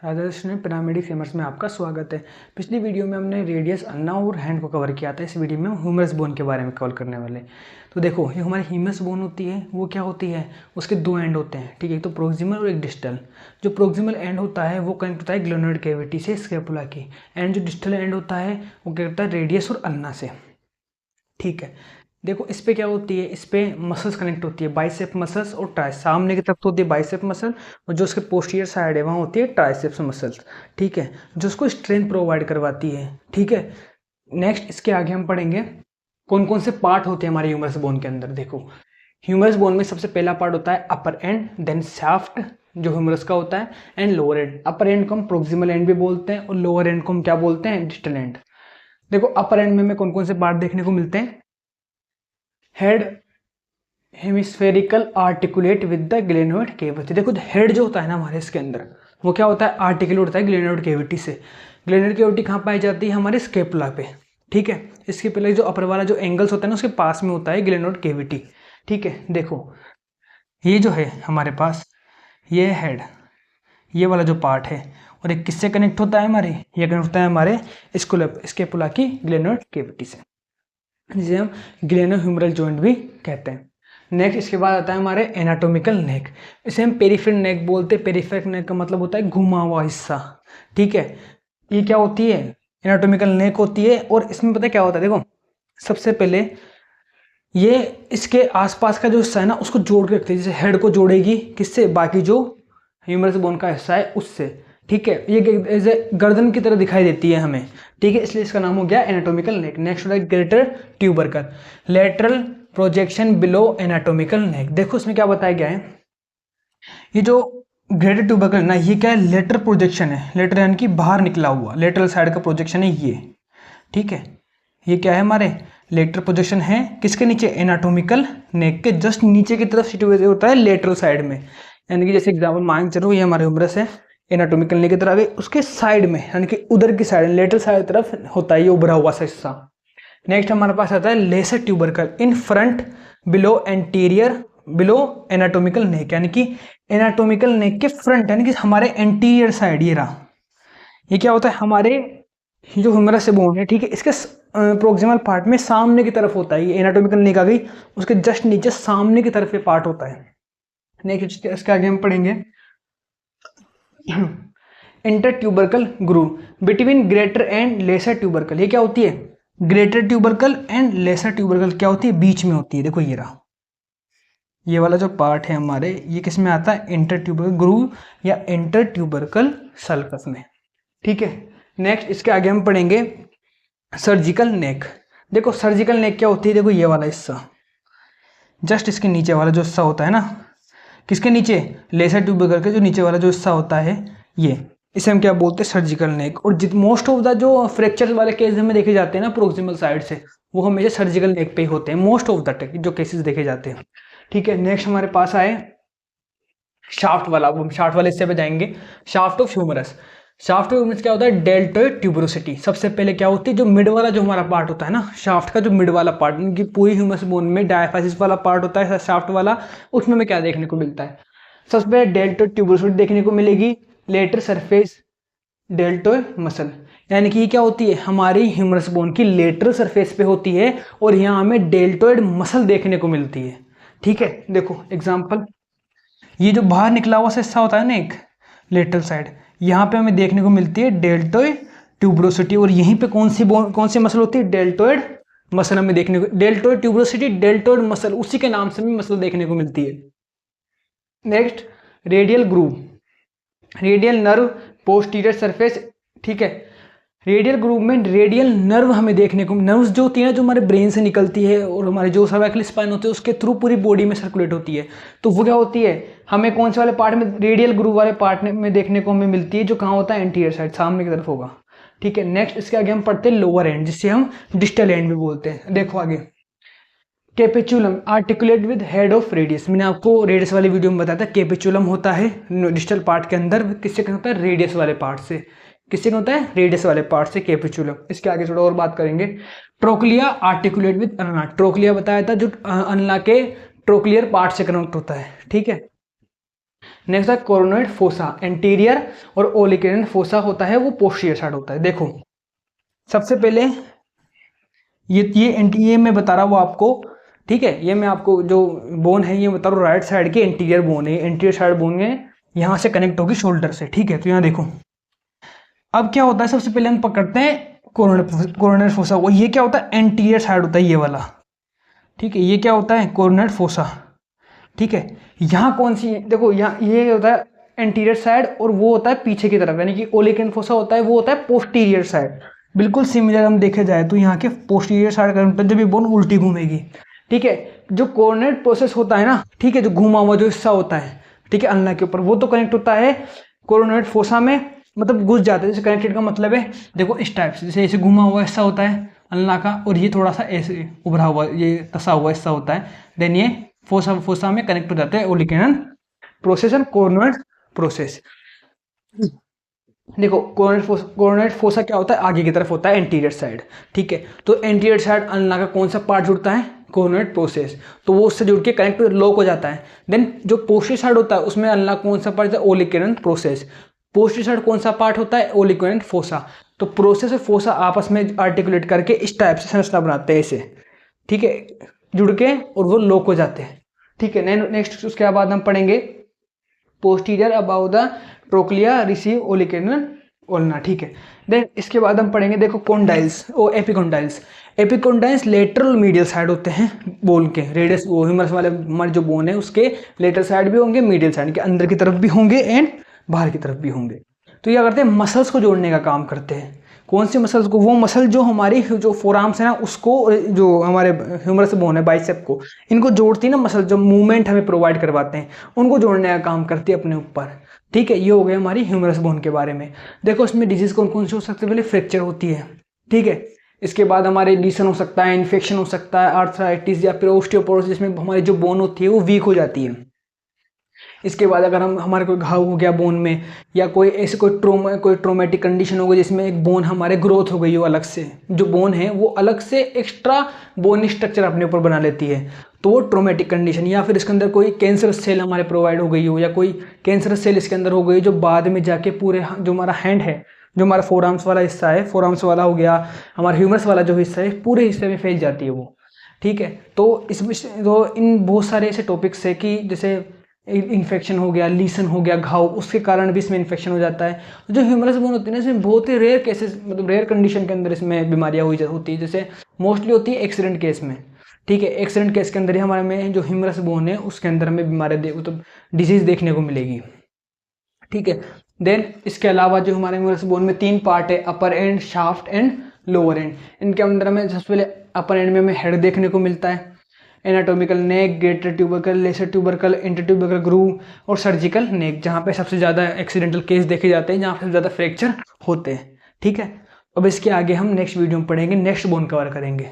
आदर्श ने paramedic famers में आपका स्वागत है। पिछली वीडियो में हमने रेडियस अन्ना और हैंड को कवर किया था। इस वीडियो में हम ह्यूमरस बोन के बारे में कवर करने वाले। तो देखो, ये हमारी ह्यूमरस बोन होती है, वो क्या होती है, उसके दो एंड होते हैं, ठीक है। एक तो प्रोक्सिमल और एक डिस्टल। जो प्रोक्सिमल एंड होता है वो कनेक्ट होता है ग्लेनोइड कैविटी से स्कैपुला की, एंड जो डिस्टल एंड होता है वो क्या करता है रेडियस और अन्ना से, ठीक है। देखो, इस पे क्या होती है, इस पे मसल्स कनेक्ट होती है, बाइसेप मसल्स और ट्राइस। सामने की तरफ तो होती है बाइसेप मसल, और जो उसके पोस्टीरियर साइड है वहाँ होती है ट्राइसेप्स मसल्स, ठीक है, जो उसको स्ट्रेंथ प्रोवाइड करवाती है, ठीक है। नेक्स्ट इसके आगे हम पढ़ेंगे कौन कौन से पार्ट होते हैं हमारे ह्यूमरस बोन के अंदर। देखो, ह्यूमरस बोन में सबसे पहला पार्ट होता है अपर एंड, देन शाफ्ट जो ह्यूमरस का होता है, and lower and. Upper and को हम प्रोक्सिमल एंड भी बोलते हैं और लोअर एंड को हम क्या बोलते हैं, डिस्टल एंड। देखो, अपर एंड में हमें कौन कौन से पार्ट देखने को मिलते हैं। Head hemispherical articulate with the glenoid cavity. देखो, हेड जो होता है ना हमारे इसके अंदर, वो क्या होता है, आर्टिकुलेट होता है ग्लेनोइड कैविटी से। ग्लेनोइड कैविटी कहाँ पाई जाती है, हमारे स्केपुला पे, ठीक है। इसके पहले जो अपर वाला जो एंगल्स होता है ना उसके पास में होता है ग्लेनोइड कैविटी, ठीक है। देखो, ये जो है हमारे पास, ये हेड, ये वाला जो पार्ट है, और एक किससे कनेक्ट होता है हमारे, ये कनेक्ट होता है हमारे स्केपुला की ग्लेनोइड कैविटी से, जिसे हम ग्लेनोह्यूमरल जॉइंट भी कहते हैं। नेक्स्ट इसके बाद आता है हमारे एनाटॉमिकल नेक। इसे हम पेरिफेरल नेक बोलते हैं। पेरिफेरल नेक का मतलब होता है घुमा हुआ हिस्सा, ठीक है। ये क्या होती है, एनाटॉमिकल नेक होती है। और इसमें पता है क्या होता है, देखो सबसे पहले ये इसके आसपास का जो हिस्सा है ना उसको जोड़ के रखते हैं। जैसे हेड को जोड़ेगी किससे, बाकी जो ह्यूमरस बोन का हिस्सा है उससे, ठीक है। ये जैसे गर्दन की तरह दिखाई देती है हमें, ठीक है, इसलिए इसका नाम हो गया एनाटॉमिकल नेक। नेक्स्ट होता है greater tubercle, lateral projection below anatomical neck. देखो इसमें क्या बताया गया है, ये जो ग्रेटर ट्यूबरकल ना, ये क्या है, लेटर प्रोजेक्शन है। लेटर यानी कि बाहर निकला हुआ, लेटरल साइड का प्रोजेक्शन है ये, ठीक है। ये क्या है, हमारे लेटरल प्रोजेक्शन है किसके नीचे, एनाटॉमिकल नेक के जस्ट नीचे की तरफ सिचुएटेड होता है लेटरल साइड में। यानी कि जैसे एग्जाम्पल मान के चलो, ये हमारे ह्यूमरस है, एनाटॉमिकल नेक की तरफ आगे उसके साइड में, यानी कि उधर की साइड लेटरल साइड की तरफ होता है ये उभरा हुआ सा हिस्सा। नेक्स्ट हमारे पास आता है lesser tubercle in front below anterior below anatomical neck, यानी कि एनाटॉमिकल नेक के फ्रंट, यानी कि हमारे एंटीरियर साइड ये रहा। ये क्या होता है, हमारे जो ह्यूमरस से बोन है, ठीक है, इसके प्रोक्सिमल पार्ट में सामने की तरफ होता है। ये एनाटॉमिकल नेक आ गई, उसके जस्ट नीचे सामने की तरफ ये पार्ट होता है। नेक्स्ट इसके आगे हम पढ़ेंगे inter tubercle groove between greater and lesser tubercle. ये क्या होती है, greater tubercle and lesser tubercle क्या होती है, बीच में होती है। देखो ये रहा, ये वाला जो पार्ट है हमारे, ये किस में आता है, इंटर ट्यूबरकल ग्रूव या इंटर ट्यूबरकल सल्कस में, ठीक है। नेक्स्ट इसके आगे हम पढ़ेंगे सर्जिकल नेक। देखो सर्जिकल नेक क्या होती है, देखो ये वाला हिस्सा, जस्ट इसके नीचे वाला जो हिस्सा होता है ना, किसके नीचे, लेसर ट्यूबरकल के जो नीचे वाला जो हिस्सा होता है ये, इसे हम क्या बोलते हैं, सर्जिकल नेक। और मोस्ट ऑफ द जो फ्रैक्चर वाले केस में देखे जाते हैं ना प्रोक्सिमल साइड से, वो हमेशा सर्जिकल नेक पे ही होते हैं, मोस्ट ऑफ द जो केसेस देखे जाते हैं, ठीक है। नेक्स्ट हमारे पास आए शाफ्ट वाला, अब हम शाफ्ट वाले हिस्से पे जाएंगे। Shaft of humerus. Shaft of humerus क्या होता है, डेल्टोइड ट्यूबरोसिटी। सबसे पहले क्या होती है, जो मिड वाला जो हमारा पार्ट होता है ना शाफ्ट का, जो मिड वाला पार्ट, इनकी पूरी ह्यूमरस बोन में डायफाइसिस वाला पार्ट होता है शाफ्ट वाला, उसमें हमें क्या देखने को मिलता है, सबसे पहले डेल्टोइड ट्यूबरोसिटी देखने को मिलेगी। लेटर सरफेस डेल्टोइड मसल, यानी कि क्या होती है, हमारी ह्यूमरस बोन की लेटरल सरफेस पे होती है, और यहाँ हमें डेल्टोइड मसल देखने को मिलती है, ठीक है। देखो एग्जाम्पल, ये जो बाहर निकला हुआ हिस्सा होता है ना एक लेटरल साइड, यहाँ पे हमें देखने को मिलती है डेल्टोइड ट्यूबरोसिटी। और यहीं पे कौन सी मसल होती है, डेल्टोइड मसल हमें देखने को, डेल्टोइड ट्यूबरोसिटी डेल्टोइड मसल, उसी के नाम से भी मसल देखने को मिलती है। Next radial groove, radial nerve posterior surface, ठीक है। रेडियल ग्रूव में रेडियल नर्व हमें देखने को, नर्व्स जो होती है ना जो हमारे ब्रेन से निकलती है और हमारे जो सर्वाइकल स्पाइन होते हैं उसके थ्रू पूरी बॉडी में सर्कुलेट होती है, तो वो क्या होती है, हमें कौन से वाले पार्ट में, रेडियल ग्रूव वाले पार्ट में देखने को हमें मिलती है, जो कहाँ होता है, एंटीरियर साइड, सामने की तरफ होगा, ठीक है। नेक्स्ट इसके आगे हम पढ़ते हैं लोअर एंड, जिससे हम डिस्टल एंड भी बोलते हैं। देखो आगे capitulum articulate with head of radius. मैंने आपको रेडियस वाली वीडियो में बताया था, कैपेचुलम होता है डिस्टल पार्ट के अंदर, किससे होता है, रेडियस वाले पार्ट से, किससे होता है, रेडियस वाले पार्ट से कैपेचुलम। इसके आगे थोड़ा और बात करेंगे। ट्रोक्लिया आर्टिकुलेट विद अनला, ट्रोक्लिया बताया था जो अनला के ट्रोक्लियर पार्ट से कनेक्ट होता है, ठीक है। नेक्स्ट है कोरोनोइड फोसा एंटीरियर, और ओलिकेरन फोसा होता है वो पोस्टीरियर साइड होता है। देखो सबसे पहले ये मैं बता रहा हूँ आपको, ठीक है, ये मैं आपको जो बोन है ये बता रहा हूँ, राइट साइड की एंटीरियर बोन है, एंटीरियर साइड बोन है, यहाँ से कनेक्ट होगी शोल्डर से, ठीक है। तो यहाँ देखो अब क्या होता है, सबसे पहले हम पकड़ते हैं कोरोनरी फोसा को। ये क्या होता है, एंटीरियर साइड होता है ये वाला, ठीक है। ये क्या होता है, कोरोनरी फोसा, ठीक है। यहाँ कौन सी, देखो यहाँ ये होता है एंटीरियर साइड, और वो होता है पीछे की तरफ, यानी कि ओलिकन फोसा होता है वो होता है पोस्टीरियर साइड। बिल्कुल सिमिलर हम देखे जाए तो यहाँ के पोस्टीरियर साइड का जब ये बोन उल्टी घूमेगी, ठीक है। जो कोऑर्डिनेट प्रोसेस होता है ना, ठीक है, जो घूमा हुआ जो हिस्सा होता है, ठीक है, अल्ना के ऊपर, वो तो कनेक्ट होता है कोऑर्डिनेट फोसा में, मतलब घुस जाते हैं। जैसे कनेक्टेड का मतलब है देखो इस टाइप से, जैसे ऐसे घुमा हुआ हिस्सा होता है अल्ना का, और ये थोड़ा सा ऐसे उभरा हुआ, ये तसा हुआ हिस्सा होता है, देन ये फोसा में कनेक्ट हो जाते हैं ओलिकेनन प्रोसेस एंड कोऑर्डिनेट प्रोसेस। देखो कोऑर्डिनेट फोसा क्या होता है, आगे की तरफ होता है एंटीरियर साइड, ठीक है। तो एंटीरियर साइड अल्ना का कौन सा पार्ट जुड़ता है, कोऑर्डिनेट प्रोसेस, तो वो उससे जुड़ के कनेक्ट लॉक हो जाता है। देन जो पोस्टीरियर साइड होता है उसमें अल्ना कौन सा पार्ट है, ओलिकेरन प्रोसेस। पोस्टीरियर साइड कौन सा पार्ट होता है, ओलिकेरन फोसा। तो प्रोसेस और फोसा आपस में आर्टिकुलेट करके इस टाइप से संरचना बनाते हैं ऐसे, ठीक है, जुड़ के, और वो लॉक हो जाते हैं, ठीक है। नेक्स्ट उसके बाद हम पढ़ेंगे posterior about the trochlea receive olecranon ulna, ठीक है। देन इसके बाद हम पढ़ेंगे देखो कॉन्डाइल्स और एपिकॉन्डाइल्स। एपिकॉन्डाइल्स लेटरल मीडियल साइड होते हैं बोन के, रेडियस वो ह्यूमरस वाले हमारे जो बोन है उसके लेटरल साइड भी होंगे, मीडियल साइड के अंदर की तरफ भी होंगे एंड बाहर की तरफ भी होंगे। तो ये करते हैं मसल्स को जोड़ने का काम करते हैं। कौन सी मसल्स को, वो मसल जो हमारी जो फोरआर्म्स है ना उसको, जो हमारे ह्यूमरस बोन है बाइसेप को, इनको जोड़ती है ना मसल, जो मूवमेंट हमें प्रोवाइड करवाते हैं उनको जोड़ने का काम करती है अपने ऊपर, ठीक है। ये हो गया हमारी ह्यूमरस बोन के बारे में। देखो इसमें डिजीज कौन कौन सी हो सकती है, पहले फ्रैक्चर होती है, ठीक है। इसके बाद हमारे लीसन हो सकता है, इन्फेक्शन हो सकता है, आर्थराइटिस या फिर ओस्टियोपोरोसिस, जिसमें हमारी जो बोन होती है वो वीक हो जाती है। इसके बाद अगर हमारे कोई घाव हो गया बोन में, या कोई ऐसे कोई ट्रोमेटिक कंडीशन हो गई जिसमें एक बोन हमारे ग्रोथ हो गई हो अलग से, जो बोन है वो अलग से एक्स्ट्रा बोन स्ट्रक्चर अपने ऊपर बना लेती है, तो वो ट्रोमेटिक कंडीशन। या फिर इसके अंदर कोई कैंसर सेल हमारे प्रोवाइड हो गई हो, या कोई कैंसर सेल इसके अंदर हो गई जो बाद में जाके पूरे जो हमारा हैंड है, जो हमारा फोरआर्म्स वाला हिस्सा है, फोरआर्म्स वाला हो गया, हमारा ह्यूमरस वाला जो हिस्सा है, पूरे हिस्से में फैल जाती है वो, ठीक है। तो इन बहुत सारे ऐसे टॉपिक्स है कि जैसे इन्फेक्शन हो गया, लीसन हो गया, घाव, उसके कारण भी इसमें इन्फेक्शन हो जाता है। जो ह्यूमरस बोन होती है ना, इसमें बहुत ही रेयर केसेस, मतलब रेयर कंडीशन के अंदर इसमें बीमारियां होती है, जैसे मोस्टली होती है एक्सीडेंट केस में, ठीक है। एक्सीडेंट केस के अंदर ही हमारे में जो ह्यूमरस बोन है उसके अंदर हमें बीमारियां तो डिजीज देखने को मिलेगी, ठीक है। देन इसके अलावा जो हमारे ह्यूमरस बोन में 3 पार्ट है, upper end, shaft end lower end. इनके अंदर हमें सबसे पहले अपर एंड में हमें हेड देखने को मिलता है, anatomical neck, greater tubercle, lesser tubercle, intertubercle groove, और सर्जिकल नेक, जहाँ पे सबसे ज़्यादा एक्सीडेंटल केस देखे जाते हैं, जहाँ पे सबसे ज़्यादा फ्रैक्चर होते हैं, ठीक है। अब इसके आगे हम नेक्स्ट वीडियो में पढ़ेंगे, नेक्स्ट बोन कवर करेंगे।